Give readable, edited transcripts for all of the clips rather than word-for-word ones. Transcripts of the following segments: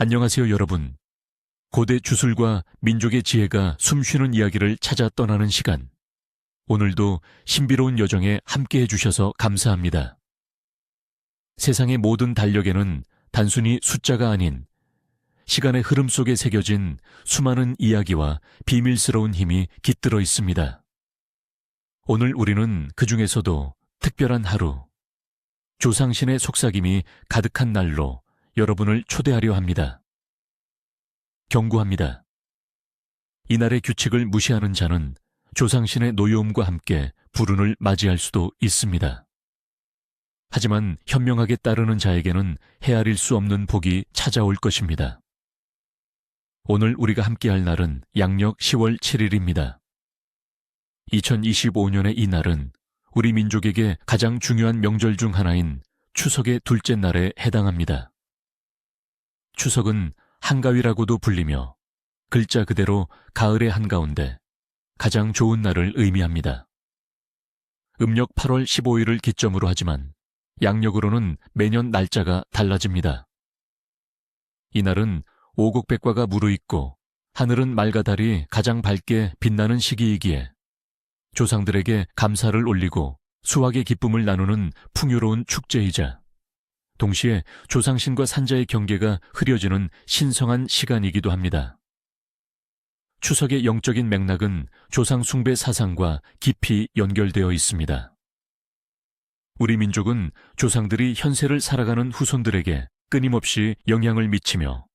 안녕하세요, 여러분. 고대 주술과 민족의 지혜가 숨쉬는 이야기를 찾아 떠나는 시간. 오늘도 신비로운 여정에 함께 해주셔서 감사합니다. 세상의 모든 달력에는 단순히 숫자가 아닌 시간의 흐름 속에 새겨진 수많은 이야기와 비밀스러운 힘이 깃들어 있습니다. 오늘 우리는 그 중에서도 특별한 하루, 조상신의 속삭임이 가득한 날로 여러분을 초대하려 합니다. 경고합니다. 이날의 규칙을 무시하는 자는 조상신의 노여움과 함께 불운을 맞이할 수도 있습니다. 하지만 현명하게 따르는 자에게는 헤아릴 수 없는 복이 찾아올 것입니다. 오늘 우리가 함께할 날은 양력 10월 7일입니다. 2025년의 이 날은 우리 민족에게 가장 중요한 명절 중 하나인 추석의 둘째 날에 해당합니다. 추석은 한가위라고도 불리며 글자 그대로 가을의 한가운데 가장 좋은 날을 의미합니다. 음력 8월 15일을 기점으로 하지만 양력으로는 매년 날짜가 달라집니다. 이날은 오곡백과가 무르익고 하늘은 맑아 달이 가장 밝게 빛나는 시기이기에 조상들에게 감사를 올리고 수확의 기쁨을 나누는 풍요로운 축제이자 동시에 조상신과 산자의 경계가 흐려지는 신성한 시간이기도 합니다. 추석의 영적인 맥락은 조상 숭배 사상과 깊이 연결되어 있습니다. 우리 민족은 조상들이 현세를 살아가는 후손들에게 끊임없이 영향을 미치며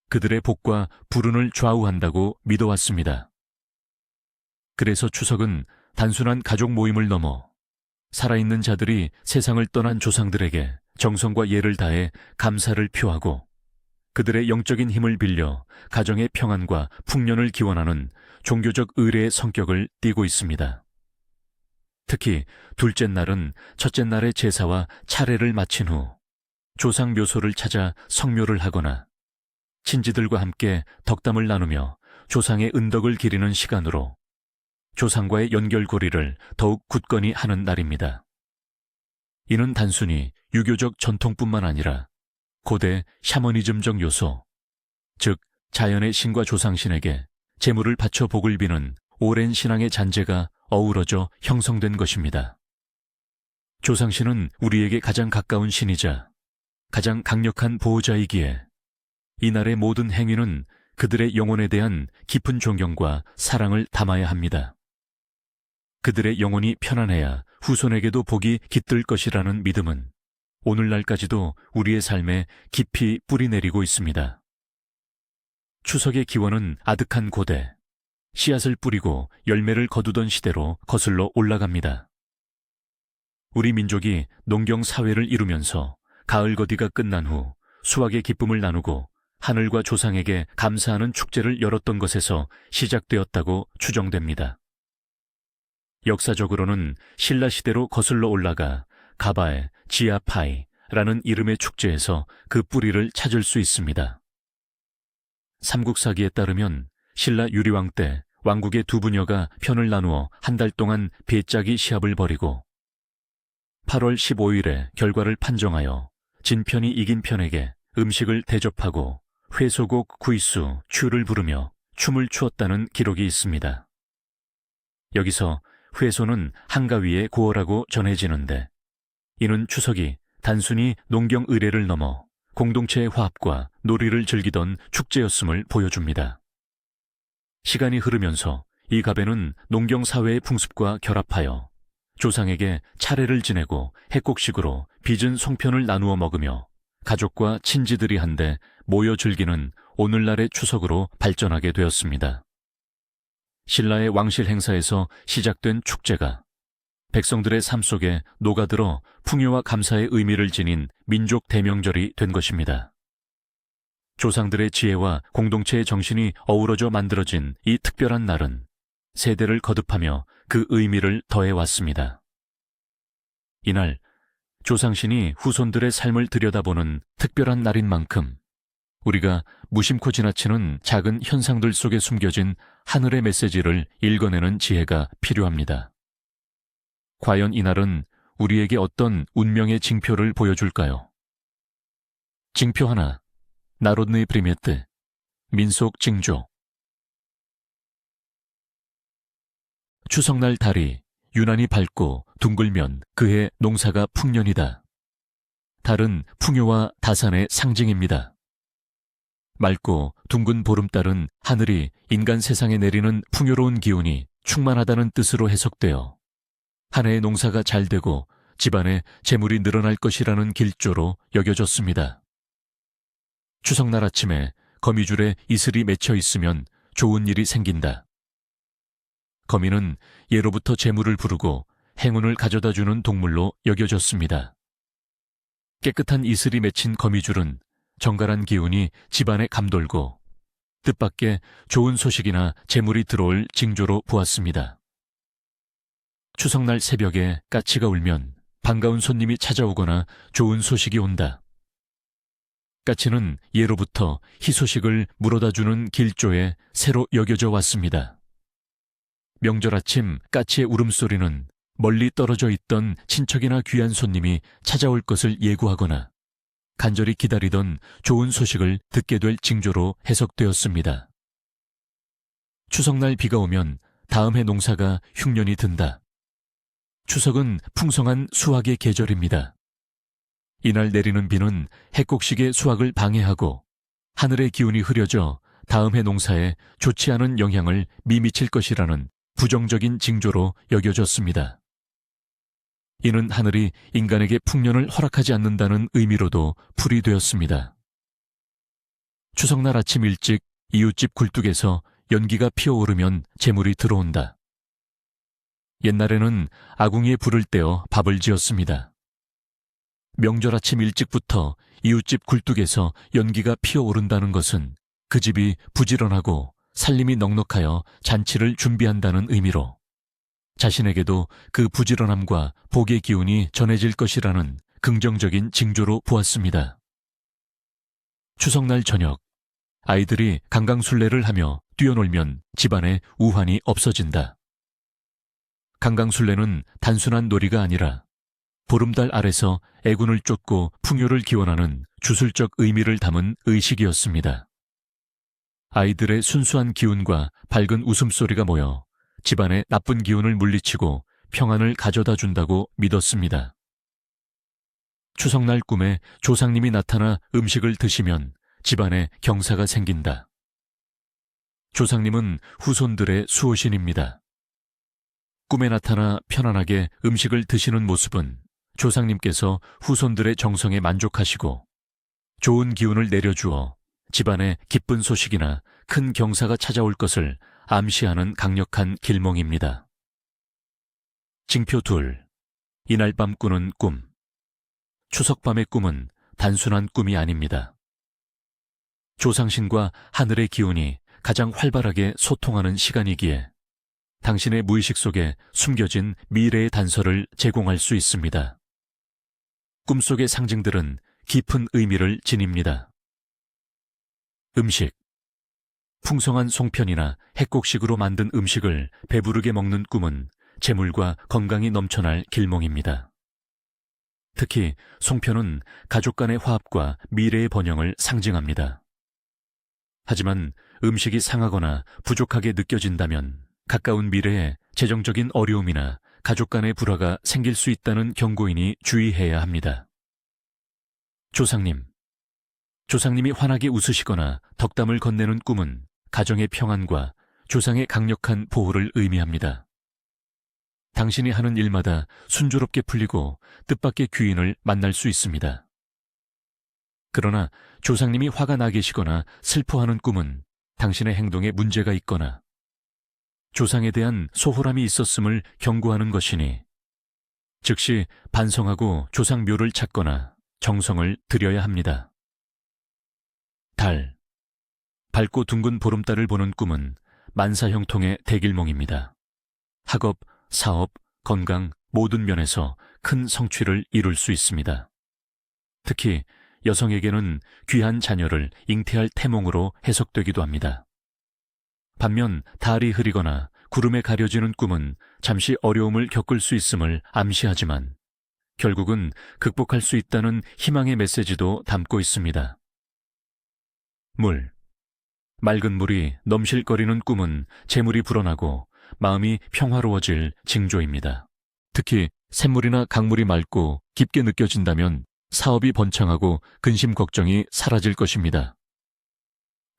그들의 복과 불운을 좌우한다고 믿어왔습니다. 그래서 추석은 단순한 가족 모임을 넘어 살아있는 자들이 세상을 떠난 조상들에게 정성과 예를 다해 감사를 표하고 그들의 영적인 힘을 빌려 가정의 평안과 풍년을 기원하는 종교적 의례의 성격을 띠고 있습니다. 특히 둘째 날은 첫째 날의 제사와 차례를 마친 후 조상 묘소를 찾아 성묘를 하거나 친지들과 함께 덕담을 나누며 조상의 은덕을 기리는 시간으로 조상과의 연결고리를 더욱 굳건히 하는 날입니다. 이는 단순히 유교적 전통뿐만 아니라 고대 샤머니즘적 요소, 즉 자연의 신과 조상신에게 제물을 바쳐 복을 비는 오랜 신앙의 잔재가 어우러져 형성된 것입니다. 조상신은 우리에게 가장 가까운 신이자 가장 강력한 보호자이기에 이날의 모든 행위는 그들의 영혼에 대한 깊은 존경과 사랑을 담아야 합니다. 그들의 영혼이 편안해야 후손에게도 복이 깃들 것이라는 믿음은 오늘날까지도 우리의 삶에 깊이 뿌리내리고 있습니다. 추석의 기원은 아득한 고대, 씨앗을 뿌리고 열매를 거두던 시대로 거슬러 올라갑니다. 우리 민족이 농경 사회를 이루면서 가을 거디가 끝난 후 수확의 기쁨을 나누고 하늘과 조상에게 감사하는 축제를 열었던 것에서 시작되었다고 추정됩니다. 역사적으로는 신라 시대로 거슬러 올라가 가바에 지아파이라는 이름의 축제에서 그 뿌리를 찾을 수 있습니다. 삼국사기에 따르면 신라 유리왕 때 왕국의 두 부녀가 편을 나누어 한 달 동안 배짜기 시합을 벌이고 8월 15일에 결과를 판정하여 진 편이 이긴 편에게 음식을 대접하고 회소곡 구이수 추를 부르며 춤을 추었다는 기록이 있습니다. 여기서 회소는 한가위의 고어라고 전해지는데 이는 추석이 단순히 농경 의례를 넘어 공동체의 화합과 놀이를 즐기던 축제였음을 보여줍니다. 시간이 흐르면서 이 가배는 농경 사회의 풍습과 결합하여 조상에게 차례를 지내고 해곡식으로 빚은 송편을 나누어 먹으며 가족과 친지들이 한데 모여 즐기는 오늘날의 추석으로 발전하게 되었습니다. 신라의 왕실 행사에서 시작된 축제가 백성들의 삶 속에 녹아들어 풍요와 감사의 의미를 지닌 민족 대명절이 된 것입니다. 조상들의 지혜와 공동체의 정신이 어우러져 만들어진 이 특별한 날은 세대를 거듭하며 그 의미를 더해왔습니다. 이날 조상신이 후손들의 삶을 들여다보는 특별한 날인 만큼 우리가 무심코 지나치는 작은 현상들 속에 숨겨진 하늘의 메시지를 읽어내는 지혜가 필요합니다. 과연 이날은 우리에게 어떤 운명의 징표를 보여줄까요? 징표 하나, 나rod느이 프리메트, 민속 징조. 추석날 달이 유난히 밝고 둥글면 그해 농사가 풍년이다. 달은 풍요와 다산의 상징입니다. 맑고 둥근 보름달은 하늘이 인간 세상에 내리는 풍요로운 기운이 충만하다는 뜻으로 해석되어 한 해의 농사가 잘 되고 집안에 재물이 늘어날 것이라는 길조로 여겨졌습니다. 추석날 아침에 거미줄에 이슬이 맺혀 있으면 좋은 일이 생긴다. 거미는 예로부터 재물을 부르고 행운을 가져다주는 동물로 여겨졌습니다. 깨끗한 이슬이 맺힌 거미줄은 정갈한 기운이 집안에 감돌고 뜻밖의 좋은 소식이나 재물이 들어올 징조로 보았습니다. 추석날 새벽에 까치가 울면 반가운 손님이 찾아오거나 좋은 소식이 온다. 까치는 예로부터 희소식을 물어다주는 길조에 새로 여겨져 왔습니다. 명절 아침 까치의 울음소리는 멀리 떨어져 있던 친척이나 귀한 손님이 찾아올 것을 예고하거나 간절히 기다리던 좋은 소식을 듣게 될 징조로 해석되었습니다. 추석날 비가 오면 다음 해 농사가 흉년이 든다. 추석은 풍성한 수확의 계절입니다. 이날 내리는 비는 해곡식의 수확을 방해하고 하늘의 기운이 흐려져 다음 해 농사에 좋지 않은 영향을 미칠 것이라는 부정적인 징조로 여겨졌습니다. 이는 하늘이 인간에게 풍년을 허락하지 않는다는 의미로도 풀이되었습니다. 추석날 아침 일찍 이웃집 굴뚝에서 연기가 피어오르면 재물이 들어온다. 옛날에는 아궁이에 불을 떼어 밥을 지었습니다. 명절 아침 일찍부터 이웃집 굴뚝에서 연기가 피어오른다는 것은 그 집이 부지런하고 살림이 넉넉하여 잔치를 준비한다는 의미로 자신에게도 그 부지런함과 복의 기운이 전해질 것이라는 긍정적인 징조로 보았습니다. 추석날 저녁, 아이들이 강강술래를 하며 뛰어놀면 집안에 우환이 없어진다. 강강술래는 단순한 놀이가 아니라 보름달 아래서 애군을 쫓고 풍요를 기원하는 주술적 의미를 담은 의식이었습니다. 아이들의 순수한 기운과 밝은 웃음소리가 모여 집안의 나쁜 기운을 물리치고 평안을 가져다 준다고 믿었습니다. 추석날 꿈에 조상님이 나타나 음식을 드시면 집안에 경사가 생긴다. 조상님은 후손들의 수호신입니다. 꿈에 나타나 편안하게 음식을 드시는 모습은 조상님께서 후손들의 정성에 만족하시고 좋은 기운을 내려주어 집안에 기쁜 소식이나 큰 경사가 찾아올 것을 암시하는 강력한 길몽입니다. 징표 2. 이날 밤 꾸는 꿈. 추석밤의 꿈은 단순한 꿈이 아닙니다. 조상신과 하늘의 기운이 가장 활발하게 소통하는 시간이기에 당신의 무의식 속에 숨겨진 미래의 단서를 제공할 수 있습니다. 꿈속의 상징들은 깊은 의미를 지닙니다. 음식. 풍성한 송편이나 핵곡식으로 만든 음식을 배부르게 먹는 꿈은 재물과 건강이 넘쳐날 길몽입니다. 특히 송편은 가족 간의 화합과 미래의 번영을 상징합니다. 하지만 음식이 상하거나 부족하게 느껴진다면 가까운 미래에 재정적인 어려움이나 가족 간의 불화가 생길 수 있다는 경고이니 주의해야 합니다. 조상님. 조상님이 환하게 웃으시거나 덕담을 건네는 꿈은 가정의 평안과 조상의 강력한 보호를 의미합니다. 당신이 하는 일마다 순조롭게 풀리고 뜻밖의 귀인을 만날 수 있습니다. 그러나 조상님이 화가 나 계시거나 슬퍼하는 꿈은 당신의 행동에 문제가 있거나 조상에 대한 소홀함이 있었음을 경고하는 것이니 즉시 반성하고 조상 묘를 찾거나 정성을 들여야 합니다. 달. 밝고 둥근 보름달을 보는 꿈은 만사형통의 대길몽입니다. 학업, 사업, 건강 모든 면에서 큰 성취를 이룰 수 있습니다. 특히 여성에게는 귀한 자녀를 잉태할 태몽으로 해석되기도 합니다. 반면 달이 흐리거나 구름에 가려지는 꿈은 잠시 어려움을 겪을 수 있음을 암시하지만 결국은 극복할 수 있다는 희망의 메시지도 담고 있습니다. 물. 맑은 물이 넘실거리는 꿈은 재물이 불어나고 마음이 평화로워질 징조입니다. 특히 샘물이나 강물이 맑고 깊게 느껴진다면 사업이 번창하고 근심 걱정이 사라질 것입니다.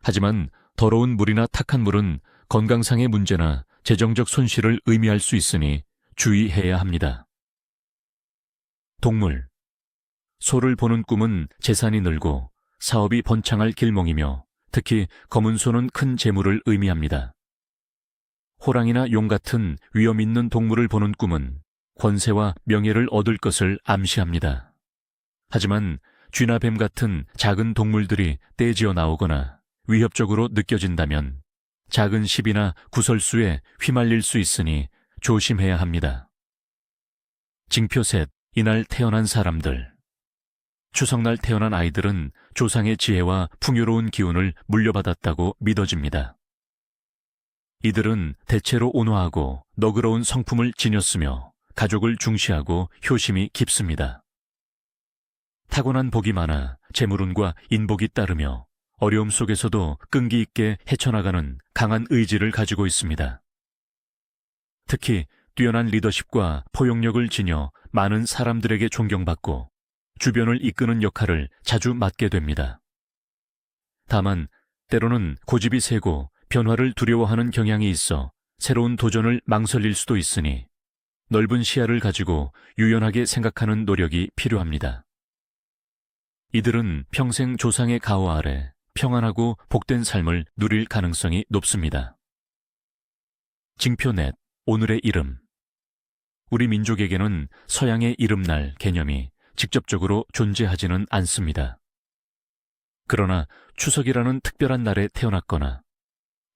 하지만 더러운 물이나 탁한 물은 건강상의 문제나 재정적 손실을 의미할 수 있으니 주의해야 합니다. 동물. 소를 보는 꿈은 재산이 늘고 사업이 번창할 길몽이며 특히 검은 소는 큰 재물을 의미합니다. 호랑이나 용 같은 위험 있는 동물을 보는 꿈은 권세와 명예를 얻을 것을 암시합니다. 하지만 쥐나 뱀 같은 작은 동물들이 떼지어 나오거나 위협적으로 느껴진다면 작은 시비나 구설수에 휘말릴 수 있으니 조심해야 합니다. 징표 셋. 이날 태어난 사람들. 추석날 태어난 아이들은 조상의 지혜와 풍요로운 기운을 물려받았다고 믿어집니다. 이들은 대체로 온화하고 너그러운 성품을 지녔으며 가족을 중시하고 효심이 깊습니다. 타고난 복이 많아 재물운과 인복이 따르며 어려움 속에서도 끈기 있게 헤쳐나가는 강한 의지를 가지고 있습니다. 특히 뛰어난 리더십과 포용력을 지녀 많은 사람들에게 존경받고 주변을 이끄는 역할을 자주 맡게 됩니다. 다만 때로는 고집이 세고 변화를 두려워하는 경향이 있어 새로운 도전을 망설일 수도 있으니 넓은 시야를 가지고 유연하게 생각하는 노력이 필요합니다. 이들은 평생 조상의 가호 아래 평안하고 복된 삶을 누릴 가능성이 높습니다. 징표 넷. 오늘의 이름. 우리 민족에게는 서양의 이름날 개념이 직접적으로 존재하지는 않습니다. 그러나 추석이라는 특별한 날에 태어났거나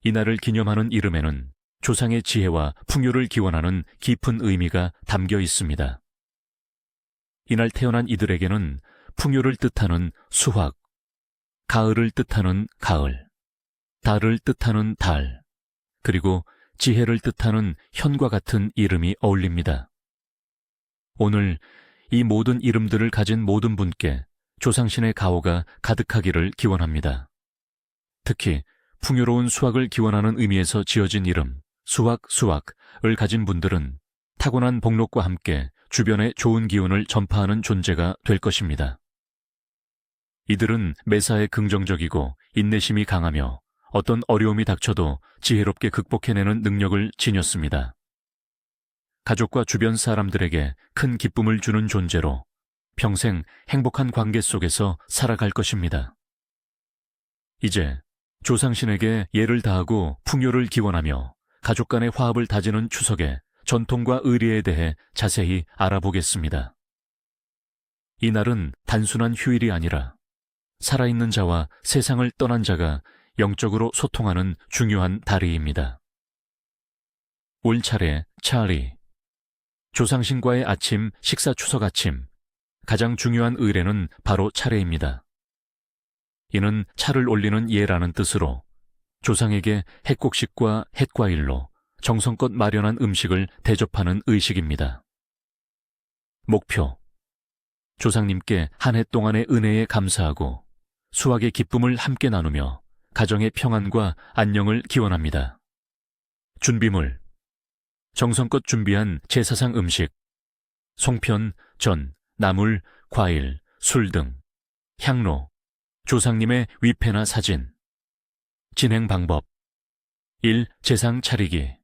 이 날을 기념하는 이름에는 조상의 지혜와 풍요를 기원하는 깊은 의미가 담겨 있습니다. 이날 태어난 이들에게는 풍요를 뜻하는 수확, 가을을 뜻하는 가을, 달을 뜻하는 달, 그리고 지혜를 뜻하는 현과 같은 이름이 어울립니다. 오늘 이 모든 이름들을 가진 모든 분께 조상신의 가호가 가득하기를 기원합니다. 특히 풍요로운 수확을 기원하는 의미에서 지어진 이름, 수확을 가진 분들은 타고난 복록과 함께 주변에 좋은 기운을 전파하는 존재가 될 것입니다. 이들은 매사에 긍정적이고 인내심이 강하며 어떤 어려움이 닥쳐도 지혜롭게 극복해내는 능력을 지녔습니다. 가족과 주변 사람들에게 큰 기쁨을 주는 존재로 평생 행복한 관계 속에서 살아갈 것입니다. 이제 조상신에게 예를 다하고 풍요를 기원하며 가족 간의 화합을 다지는 추석에 전통과 의리에 대해 자세히 알아보겠습니다. 이 날은 단순한 휴일이 아니라 살아있는 자와 세상을 떠난 자가 영적으로 소통하는 중요한 다리입니다. 올 차례 차리. 조상신과의 아침, 식사 추석 아침. 가장 중요한 의례는 바로 차례입니다. 이는 차를 올리는 예라는 뜻으로 조상에게 햇곡식과 햇과일로 정성껏 마련한 음식을 대접하는 의식입니다. 목표. 조상님께 한 해 동안의 은혜에 감사하고 수확의 기쁨을 함께 나누며 가정의 평안과 안녕을 기원합니다. 준비물. 정성껏 준비한 제사상 음식, 송편, 전, 나물, 과일, 술 등, 향로, 조상님의 위패나 사진. 진행 방법. 1. 제상 차리기.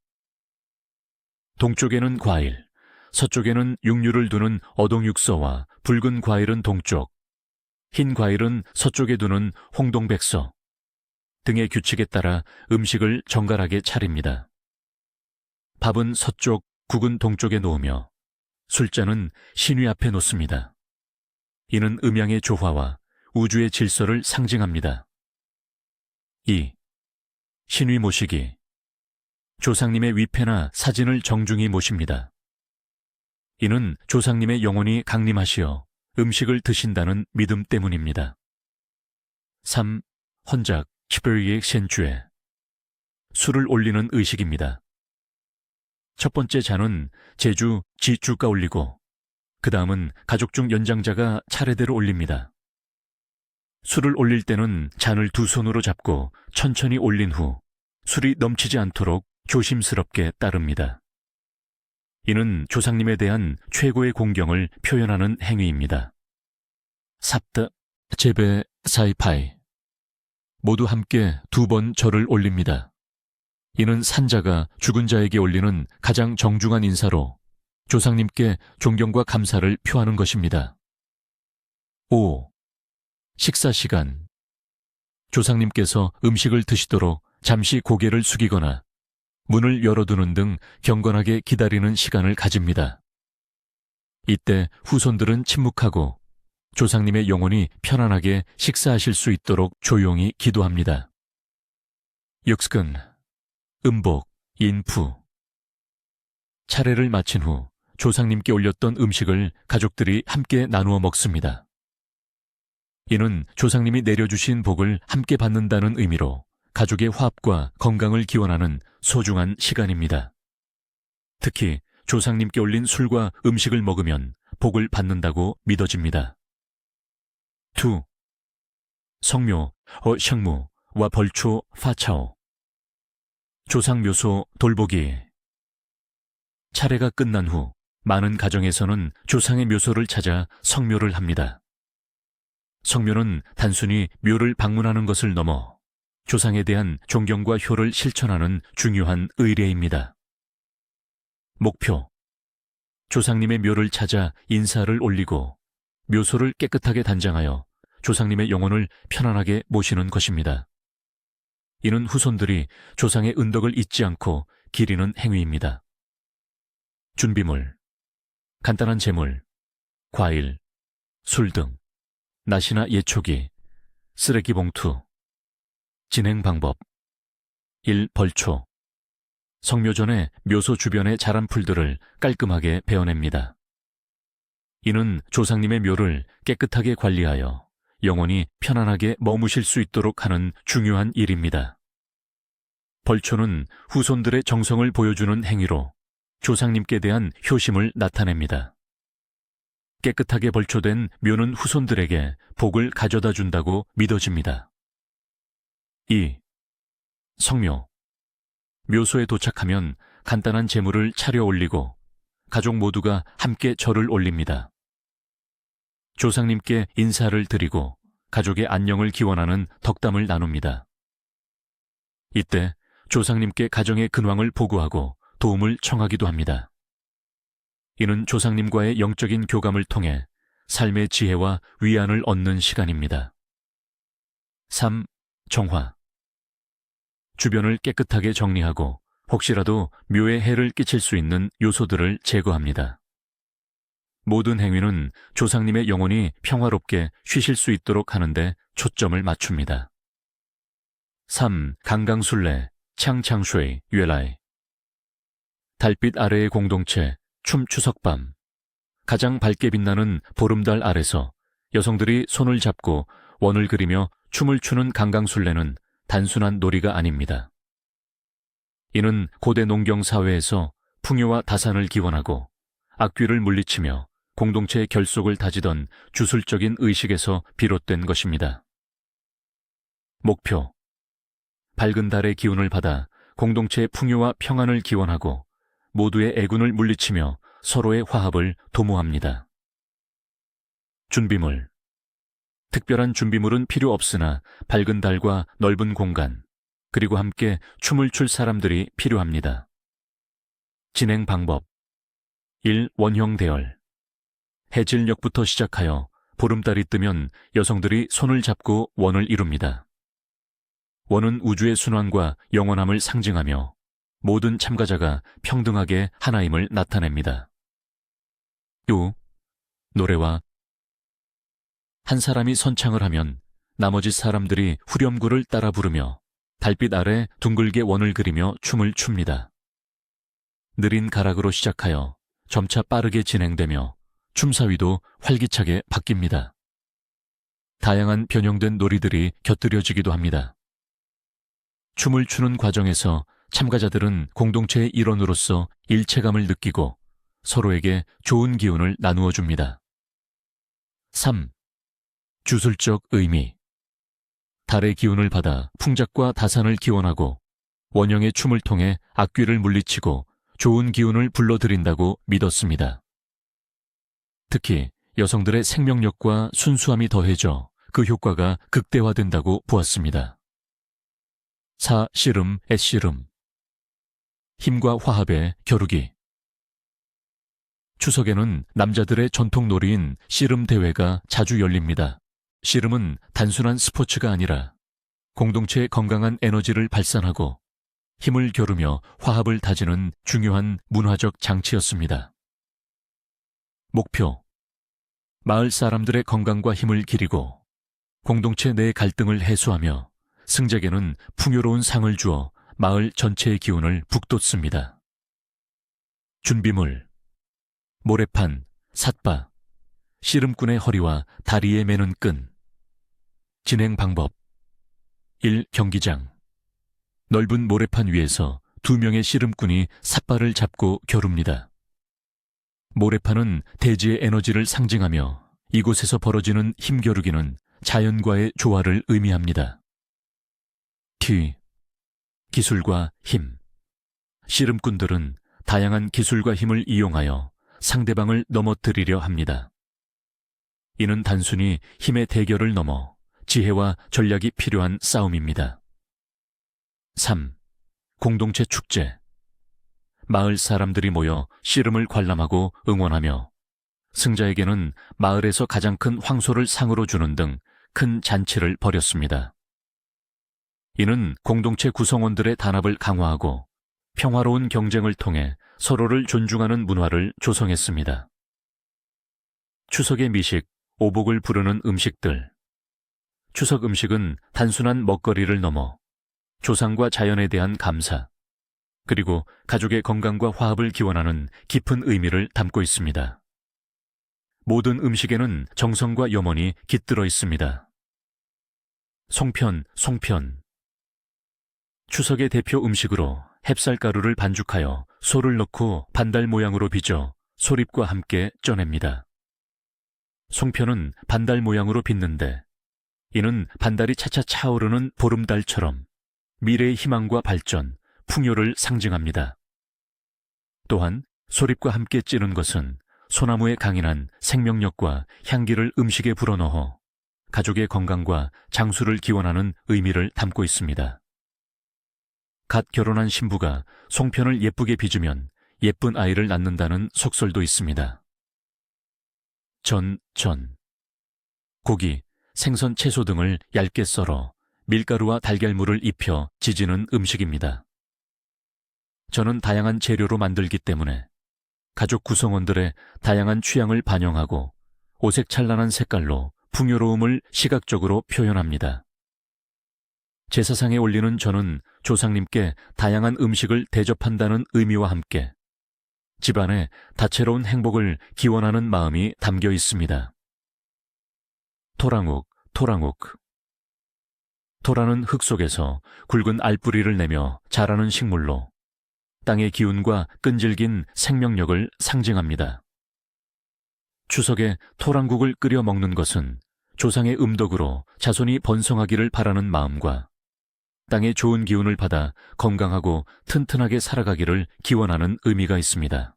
동쪽에는 과일, 서쪽에는 육류를 두는 어동육서와 붉은 과일은 동쪽, 흰 과일은 서쪽에 두는 홍동백서 등의 규칙에 따라 음식을 정갈하게 차립니다. 밥은 서쪽, 국은 동쪽에 놓으며 술잔은 신위 앞에 놓습니다. 이는 음양의 조화와 우주의 질서를 상징합니다. 2. 신위 모시기. 조상님의 위패나 사진을 정중히 모십니다. 이는 조상님의 영혼이 강림하시어 음식을 드신다는 믿음 때문입니다. 3. 헌작, 치베리의 센주에. 술을 올리는 의식입니다. 첫 번째 잔은 제주, 지주가 올리고 그 다음은 가족 중 연장자가 차례대로 올립니다. 술을 올릴 때는 잔을 두 손으로 잡고 천천히 올린 후 술이 넘치지 않도록 조심스럽게 따릅니다. 이는 조상님에 대한 최고의 공경을 표현하는 행위입니다. 삽다, 제베, 사이파이. 모두 함께 2번 절을 올립니다. 이는 산자가 죽은 자에게 올리는 가장 정중한 인사로 조상님께 존경과 감사를 표하는 것입니다. 5. 식사 시간. 조상님께서 음식을 드시도록 잠시 고개를 숙이거나 문을 열어두는 등 경건하게 기다리는 시간을 가집니다. 이때 후손들은 침묵하고 조상님의 영혼이 편안하게 식사하실 수 있도록 조용히 기도합니다. 6근, 음복, 인푸. 차례를 마친 후 조상님께 올렸던 음식을 가족들이 함께 나누어 먹습니다. 이는 조상님이 내려주신 복을 함께 받는다는 의미로 가족의 화합과 건강을 기원하는 소중한 시간입니다. 특히 조상님께 올린 술과 음식을 먹으면 복을 받는다고 믿어집니다. 2. 성묘, 성무와 벌초, 파차오. 조상묘소 돌보기. 차례가 끝난 후 많은 가정에서는 조상의 묘소를 찾아 성묘를 합니다. 성묘는 단순히 묘를 방문하는 것을 넘어 조상에 대한 존경과 효를 실천하는 중요한 의례입니다. 목표. 조상님의 묘를 찾아 인사를 올리고 묘소를 깨끗하게 단장하여 조상님의 영혼을 편안하게 모시는 것입니다. 이는 후손들이 조상의 은덕을 잊지 않고 기리는 행위입니다. 준비물. 간단한 재물, 과일, 술 등, 낫이나 예초기, 쓰레기 봉투. 진행 방법. 1. 벌초. 성묘 전에 묘소 주변의 자란 풀들을 깔끔하게 베어냅니다. 이는 조상님의 묘를 깨끗하게 관리하여 영혼이 편안하게 머무실 수 있도록 하는 중요한 일입니다. 벌초는 후손들의 정성을 보여주는 행위로 조상님께 대한 효심을 나타냅니다. 깨끗하게 벌초된 묘는 후손들에게 복을 가져다 준다고 믿어집니다. 2. 성묘. 묘소에 도착하면 간단한 제물을 차려 올리고 가족 모두가 함께 절을 올립니다. 조상님께 인사를 드리고 가족의 안녕을 기원하는 덕담을 나눕니다. 이때 조상님께 가정의 근황을 보고하고 도움을 청하기도 합니다. 이는 조상님과의 영적인 교감을 통해 삶의 지혜와 위안을 얻는 시간입니다. 3. 정화. 주변을 깨끗하게 정리하고 혹시라도 묘에 해를 끼칠 수 있는 요소들을 제거합니다. 모든 행위는 조상님의 영혼이 평화롭게 쉬실 수 있도록 하는데 초점을 맞춥니다. 3. 강강술래, 창창쉐이, 유엘라이. 달빛 아래의 공동체, 춤 추석밤. 가장 밝게 빛나는 보름달 아래서 여성들이 손을 잡고 원을 그리며 춤을 추는 강강술래는 단순한 놀이가 아닙니다. 이는 고대 농경 사회에서 풍요와 다산을 기원하고 악귀를 물리치며 공동체의 결속을 다지던 주술적인 의식에서 비롯된 것입니다. 목표. 밝은 달의 기운을 받아 공동체의 풍요와 평안을 기원하고 모두의 애군을 물리치며 서로의 화합을 도모합니다. 준비물. 특별한 준비물은 필요 없으나 밝은 달과 넓은 공간, 그리고 함께 춤을 출 사람들이 필요합니다. 진행 방법. 1. 원형 대열. 해질녘부터 시작하여 보름달이 뜨면 여성들이 손을 잡고 원을 이룹니다. 원은 우주의 순환과 영원함을 상징하며 모든 참가자가 평등하게 하나임을 나타냅니다. 2. 노래와. 한 사람이 선창을 하면 나머지 사람들이 후렴구를 따라 부르며 달빛 아래 둥글게 원을 그리며 춤을 춥니다. 느린 가락으로 시작하여 점차 빠르게 진행되며 춤사위도 활기차게 바뀝니다. 다양한 변형된 놀이들이 곁들여지기도 합니다. 춤을 추는 과정에서 참가자들은 공동체의 일원으로서 일체감을 느끼고 서로에게 좋은 기운을 나누어 줍니다. 3. 주술적 의미. 달의 기운을 받아 풍작과 다산을 기원하고 원형의 춤을 통해 악귀를 물리치고 좋은 기운을 불러들인다고 믿었습니다. 특히 여성들의 생명력과 순수함이 더해져 그 효과가 극대화된다고 보았습니다. 씨름, 애씨름. 힘과 화합의 겨루기. 추석에는 남자들의 전통 놀이인 씨름 대회가 자주 열립니다. 씨름은 단순한 스포츠가 아니라 공동체의 건강한 에너지를 발산하고 힘을 겨루며 화합을 다지는 중요한 문화적 장치였습니다. 목표: 마을 사람들의 건강과 힘을 기리고 공동체 내 갈등을 해소하며 승자에게는 풍요로운 상을 주어 마을 전체의 기운을 북돋습니다. 준비물: 모래판, 삿바, 씨름꾼의 허리와 다리에 매는 끈. 진행 방법: 1. 경기장. 넓은 모래판 위에서 2명의 씨름꾼이 삿발을 잡고 겨룹니다. 모래판은 대지의 에너지를 상징하며 이곳에서 벌어지는 힘겨루기는 자연과의 조화를 의미합니다. 기술과 힘. 씨름꾼들은 다양한 기술과 힘을 이용하여 상대방을 넘어뜨리려 합니다. 이는 단순히 힘의 대결을 넘어 지혜와 전략이 필요한 싸움입니다. 3. 공동체 축제. 마을 사람들이 모여 씨름을 관람하고 응원하며 승자에게는 마을에서 가장 큰 황소를 상으로 주는 등 큰 잔치를 벌였습니다. 이는 공동체 구성원들의 단합을 강화하고 평화로운 경쟁을 통해 서로를 존중하는 문화를 조성했습니다. 추석의 미식, 오복을 부르는 음식들. 추석 음식은 단순한 먹거리를 넘어 조상과 자연에 대한 감사, 그리고 가족의 건강과 화합을 기원하는 깊은 의미를 담고 있습니다. 모든 음식에는 정성과 염원이 깃들어 있습니다. 송편. 추석의 대표 음식으로 햅쌀가루를 반죽하여 소를 넣고 반달 모양으로 빚어 소립과 함께 쪄냅니다. 송편은 반달 모양으로 빚는데 이는 반달이 차차 차오르는 보름달처럼 미래의 희망과 발전, 풍요를 상징합니다. 또한 소립과 함께 찌는 것은 소나무의 강인한 생명력과 향기를 음식에 불어넣어 가족의 건강과 장수를 기원하는 의미를 담고 있습니다. 갓 결혼한 신부가 송편을 예쁘게 빚으면 예쁜 아이를 낳는다는 속설도 있습니다. 전. 고기, 생선, 채소 등을 얇게 썰어 밀가루와 달걀물을 입혀 지지는 음식입니다. 전은 다양한 재료로 만들기 때문에 가족 구성원들의 다양한 취향을 반영하고 오색찬란한 색깔로 풍요로움을 시각적으로 표현합니다. 제사상에 올리는 전은 조상님께 다양한 음식을 대접한다는 의미와 함께 집안의 다채로운 행복을 기원하는 마음이 담겨 있습니다. 토랑욱. 토라는 흙 속에서 굵은 알뿌리를 내며 자라는 식물로 땅의 기운과 끈질긴 생명력을 상징합니다. 추석에 토랑국을 끓여 먹는 것은 조상의 음덕으로 자손이 번성하기를 바라는 마음과 땅의 좋은 기운을 받아 건강하고 튼튼하게 살아가기를 기원하는 의미가 있습니다.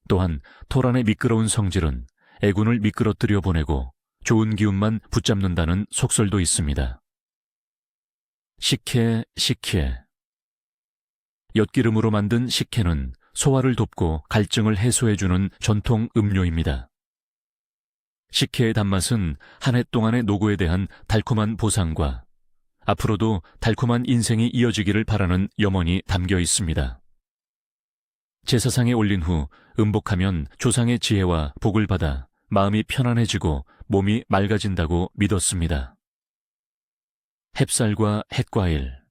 또한 토란의 미끄러운 성질은 애군을 미끄러뜨려 보내고 좋은 기운만 붙잡는다는 속설도 있습니다. 식혜. 엿기름으로 만든 식혜는 소화를 돕고 갈증을 해소해주는 전통 음료입니다. 식혜의 단맛은 한 해 동안의 노고에 대한 달콤한 보상과 앞으로도 달콤한 인생이 이어지기를 바라는 염원이 담겨 있습니다. 제사상에 올린 후 음복하면 조상의 지혜와 복을 받아 마음이 편안해지고 몸이 맑아진다고 믿었습니다. 햅쌀과 햇과일.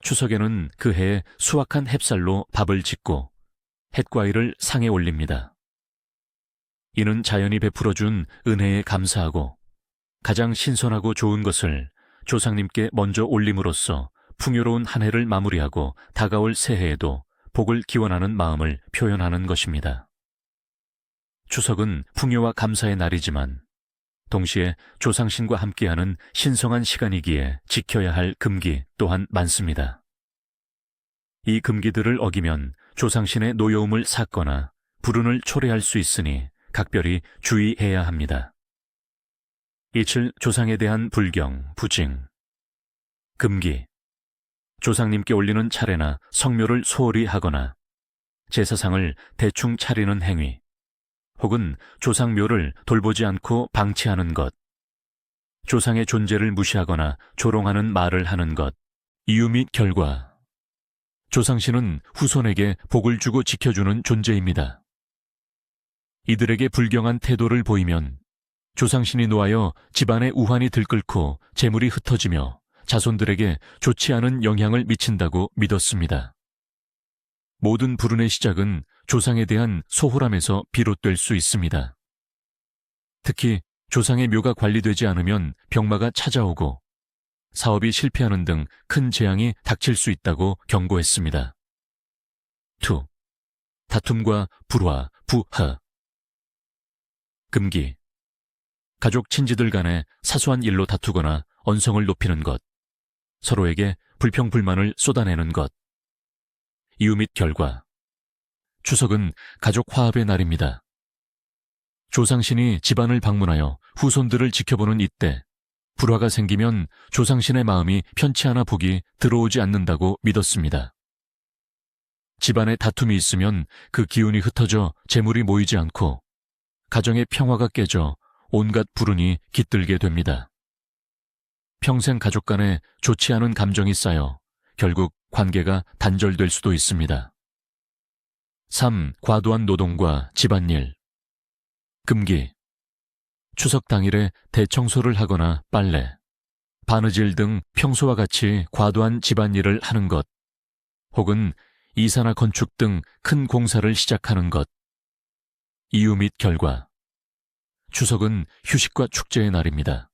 추석에는 그 해에 수확한 햅쌀로 밥을 짓고 햇과일을 상에 올립니다. 이는 자연이 베풀어준 은혜에 감사하고 가장 신선하고 좋은 것을 조상님께 먼저 올림으로써 풍요로운 한 해를 마무리하고 다가올 새해에도 복을 기원하는 마음을 표현하는 것입니다. 추석은 풍요와 감사의 날이지만 동시에 조상신과 함께하는 신성한 시간이기에 지켜야 할 금기 또한 많습니다. 이 금기들을 어기면 조상신의 노여움을 삭거나 불운을 초래할 수 있으니 각별히 주의해야 합니다. 이칠 조상에 대한 불경, 부징. 금기. 조상님께 올리는 차례나 성묘를 소홀히 하거나 제사상을 대충 차리는 행위, 혹은 조상묘를 돌보지 않고 방치하는 것, 조상의 존재를 무시하거나 조롱하는 말을 하는 것, 이유 및 결과. 조상신은 후손에게 복을 주고 지켜주는 존재입니다. 이들에게 불경한 태도를 보이면 조상신이 노하여 집안의 우환이 들끓고 재물이 흩어지며 자손들에게 좋지 않은 영향을 미친다고 믿었습니다. 모든 불운의 시작은 조상에 대한 소홀함에서 비롯될 수 있습니다. 특히 조상의 묘가 관리되지 않으면 병마가 찾아오고 사업이 실패하는 등 큰 재앙이 닥칠 수 있다고 경고했습니다. 2. 다툼과 불화, 부하. 금기. 가족 친지들 간에 사소한 일로 다투거나 언성을 높이는 것, 서로에게 불평불만을 쏟아내는 것. 이유 및 결과. 추석은 가족 화합의 날입니다. 조상신이 집안을 방문하여 후손들을 지켜보는 이때 불화가 생기면 조상신의 마음이 편치 않아 복이 들어오지 않는다고 믿었습니다. 집안에 다툼이 있으면 그 기운이 흩어져 재물이 모이지 않고 가정의 평화가 깨져 온갖 불운이 깃들게 됩니다. 평생 가족 간에 좋지 않은 감정이 쌓여 결국 관계가 단절될 수도 있습니다. 3. 과도한 노동과 집안일. 금기. 추석 당일에 대청소를 하거나 빨래, 바느질 등 평소와 같이 과도한 집안일을 하는 것, 혹은 이사나 건축 등 큰 공사를 시작하는 것. 이유 및 결과. 추석은 휴식과 축제의 날입니다.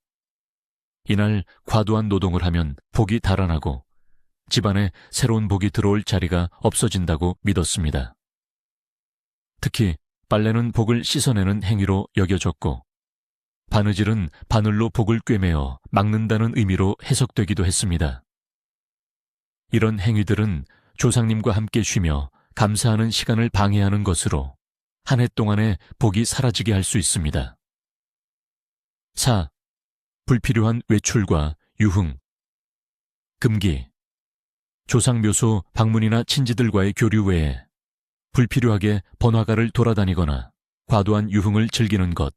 이날 과도한 노동을 하면 복이 달아나고 집안에 새로운 복이 들어올 자리가 없어진다고 믿었습니다. 특히 빨래는 복을 씻어내는 행위로 여겨졌고 바느질은 바늘로 복을 꿰매어 막는다는 의미로 해석되기도 했습니다. 이런 행위들은 조상님과 함께 쉬며 감사하는 시간을 방해하는 것으로 한 해 동안의 복이 사라지게 할 수 있습니다. 4. 불필요한 외출과 유흥. 금기. 조상묘소 방문이나 친지들과의 교류 외에 불필요하게 번화가를 돌아다니거나 과도한 유흥을 즐기는 것,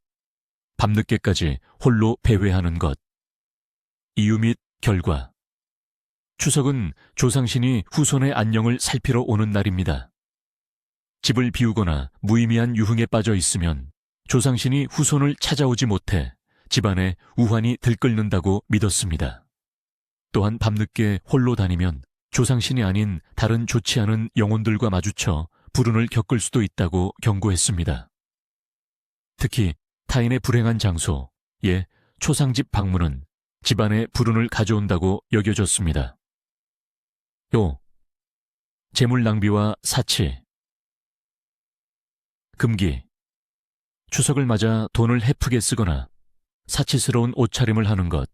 밤늦게까지 홀로 배회하는 것. 이유 및 결과. 추석은 조상신이 후손의 안녕을 살피러 오는 날입니다. 집을 비우거나 무의미한 유흥에 빠져 있으면 조상신이 후손을 찾아오지 못해 집안에 우환이 들끓는다고 믿었습니다. 또한 밤늦게 홀로 다니면 조상신이 아닌 다른 좋지 않은 영혼들과 마주쳐 불운을 겪을 수도 있다고 경고했습니다. 특히 타인의 불행한 장소, 예, 초상집 방문은 집안에 불운을 가져온다고 여겨졌습니다. 5. 재물 낭비와 사치. 금기. 추석을 맞아 돈을 헤프게 쓰거나 사치스러운 옷차림을 하는 것,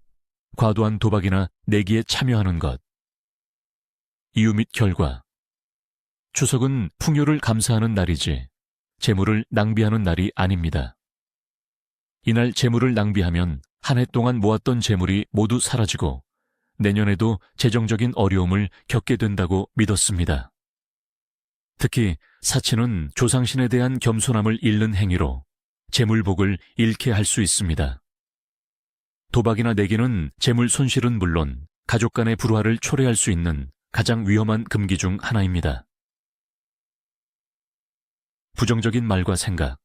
과도한 도박이나 내기에 참여하는 것. 이유 및 결과. 추석은 풍요를 감사하는 날이지 재물을 낭비하는 날이 아닙니다. 이날 재물을 낭비하면 한 해 동안 모았던 재물이 모두 사라지고 내년에도 재정적인 어려움을 겪게 된다고 믿었습니다. 특히 사치는 조상신에 대한 겸손함을 잃는 행위로 재물복을 잃게 할 수 있습니다. 도박이나 내기는 재물 손실은 물론 가족 간의 불화를 초래할 수 있는 가장 위험한 금기 중 하나입니다. 부정적인 말과 생각.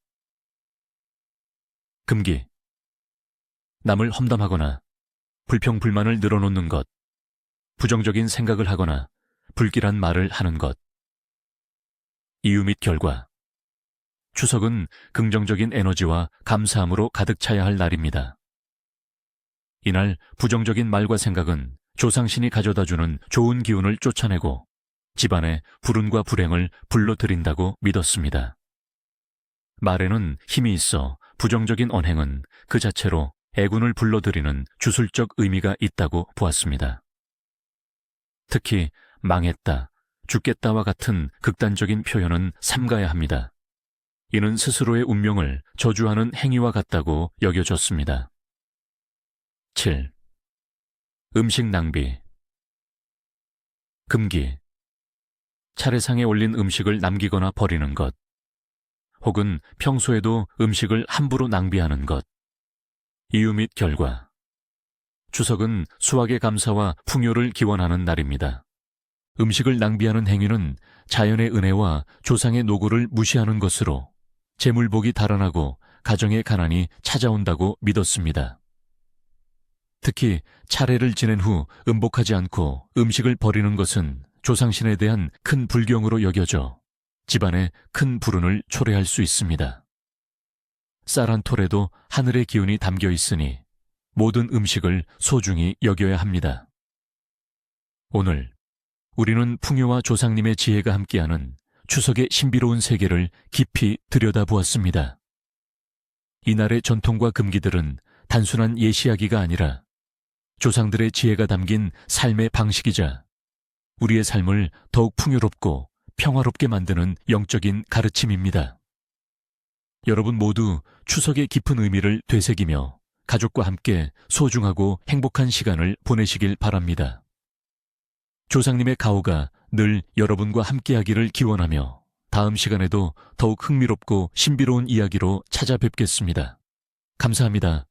금기. 남을 험담하거나 불평불만을 늘어놓는 것, 부정적인 생각을 하거나 불길한 말을 하는 것. 이유 및 결과. 추석은 긍정적인 에너지와 감사함으로 가득 차야 할 날입니다. 이날 부정적인 말과 생각은 조상신이 가져다주는 좋은 기운을 쫓아내고 집안에 불운과 불행을 불러들인다고 믿었습니다. 말에는 힘이 있어 부정적인 언행은 그 자체로 애군을 불러들이는 주술적 의미가 있다고 보았습니다. 특히 망했다, 죽겠다와 같은 극단적인 표현은 삼가야 합니다. 이는 스스로의 운명을 저주하는 행위와 같다고 여겨졌습니다. 7. 음식 낭비. 금기. 차례상에 올린 음식을 남기거나 버리는 것, 혹은 평소에도 음식을 함부로 낭비하는 것. 이유 및 결과. 추석은 수확의 감사와 풍요를 기원하는 날입니다. 음식을 낭비하는 행위는 자연의 은혜와 조상의 노고를 무시하는 것으로 재물복이 달아나고 가정의 가난이 찾아온다고 믿었습니다. 특히 차례를 지낸 후 음복하지 않고 음식을 버리는 것은 조상신에 대한 큰 불경으로 여겨져 집안에 큰 불운을 초래할 수 있습니다. 쌀 한 톨에도 하늘의 기운이 담겨 있으니 모든 음식을 소중히 여겨야 합니다. 오늘 우리는 풍요와 조상님의 지혜가 함께하는 추석의 신비로운 세계를 깊이 들여다보았습니다. 이날의 전통과 금기들은 단순한 예시하기가 아니라 조상들의 지혜가 담긴 삶의 방식이자 우리의 삶을 더욱 풍요롭고 평화롭게 만드는 영적인 가르침입니다. 여러분 모두 추석의 깊은 의미를 되새기며 가족과 함께 소중하고 행복한 시간을 보내시길 바랍니다. 조상님의 가호가 늘 여러분과 함께하기를 기원하며 다음 시간에도 더욱 흥미롭고 신비로운 이야기로 찾아뵙겠습니다. 감사합니다.